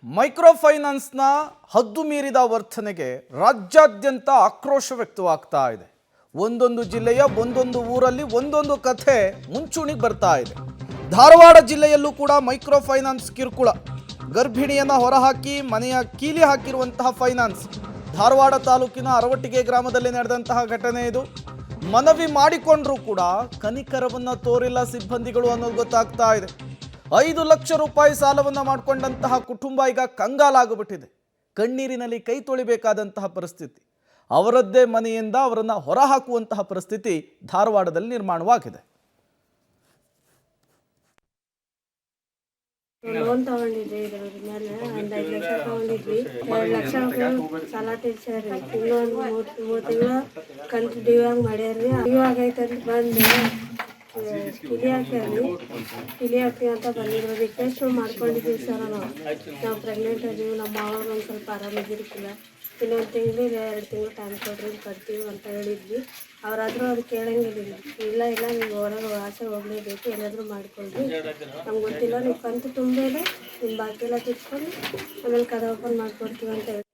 Micro ಫೈನಾನ್ಸ್ನ ಹದ್ದು ಮೀರಿದ ವರ್ತನೆಗೆ ರಾಜ್ಯಾದ್ಯಂತ ಆಕ್ರೋಶ ವ್ಯಕ್ತವಾಗ್ತಾ ಇದೆ. ಒಂದೊಂದು ಜಿಲ್ಲೆಯ ಒಂದೊಂದು ಊರಲ್ಲಿ ಒಂದೊಂದು ಕಥೆ ಮುಂಚೂಣಿಗೆ ಬರ್ತಾ ಇದೆ. ಧಾರವಾಡ ಜಿಲ್ಲೆಯಲ್ಲೂ ಕೂಡ ಮೈಕ್ರೋ ಫೈನಾನ್ಸ್ ಕಿರುಕುಳ. ಗರ್ಭಿಣಿಯನ್ನು ಹೊರಹಾಕಿ ಮನೆಯ ಕೀಲಿ ಹಾಕಿರುವಂತಹ ಫೈನಾನ್ಸ್. ಧಾರವಾಡ ತಾಲೂಕಿನ ಅರವಟ್ಟಿಗೆ ಗ್ರಾಮದಲ್ಲಿ ನಡೆದಂತಹ ಘಟನೆ ಇದು. ಮನವಿ ಮಾಡಿಕೊಂಡ್ರೂ ಕೂಡ ಕನಿಕರವನ್ನು ತೋರಿಲ್ಲ ಸಿಬ್ಬಂದಿಗಳು ಅನ್ನೋದು ಗೊತ್ತಾಗ್ತಾ ಇದೆ. 5 ಲಕ್ಷ ರೂಪಾಯಿ ಸಾಲವನ್ನು ಮಾಡಿಕೊಂಡಂತಹ ಕುಟುಂಬ ಈಗ ಕಂಗಾಲಾಗಿಬಿಟ್ಟಿದೆ. ಕಣ್ಣೀರಿನಲ್ಲಿ ಕೈ ತೊಳಿಬೇಕಾದಂತಹ ಪರಿಸ್ಥಿತಿ. ಅವರದ್ದೇ ಮನೆಯಿಂದ ಅವರನ್ನು ಹೊರಹಾಕುವಂತಹ ಪರಿಸ್ಥಿತಿ ಧಾರವಾಡದಲ್ಲಿ ನಿರ್ಮಾಣವಾಗಿದೆ. ಲೋನ್ ತಗೊಂಡಿದ್ವಿ, ಇದ್ರ ಮೇಲೆ ಒಂದು 5 ಲಕ್ಷ ತಗೊಂಡಿದ್ವಿ. 2 ಲಕ್ಷ ಸಾಲ ತೀರ್ಸ್ಯಾರಿ. ಇನ್ನೊಂದು 3 ತಿಂಗಳು ಕಂತು ಡ್ಯೂ ಆಗಿ ಮಾಡ್ಯಾರ್ರಿ. ಡ್ಯೂ ಆಗೈತಂತ ಬಂದು ಕಿಲಿ ಹಾಕ್ತೀವಿ ಅಂತ ಬಂದಿದ್ರು. ರಿಕ್ವೆಸ್ಟ್ ಮಾಡ್ಕೊಂಡಿದ್ದೀವಿ ಸರ್. ನಾವು ಪ್ರೆಗ್ನೆಂಟ್ ಅದೀವಿ, ನಮ್ಮ ಮಾವಾಗ ಒಂದು ಸ್ವಲ್ಪ ಆರಾಮಿದ್ದಿರ್ಕಿಲ್ಲ, ಇನ್ನೊಂದು ತಿಂಗಳು 2 ತಿಂಗಳು ಟೈಮ್ ಕೊಡ್ರಿ ಕಟ್ತೀವಿ ಅಂತ ಹೇಳಿದ್ವಿ. ಅವರಾದರೂ ಅದು ಕೇಳಂಗಿಲ್ಲ. ಇಲ್ಲ ನೀವು ಹೊರಗೆ ಆಸೆ ಹೋಗಲೇಬೇಕು, ಏನಾದರೂ ಮಾಡಿಕೊಳ್ರಿ, ನಮ್ಗೆ ಗೊತ್ತಿಲ್ಲ, ನೀವು ಕಂತು ತುಂಬೇಲೆ ನಿಮ್ಮ ಬಾಕಿ ಎಲ್ಲ ತಿಳ್ಕೊಂಡು ಆಮೇಲೆ ಕದ ಓಪನ್ ಮಾಡಿಕೊಡ್ತೀವಿ ಅಂತ ಹೇಳಿ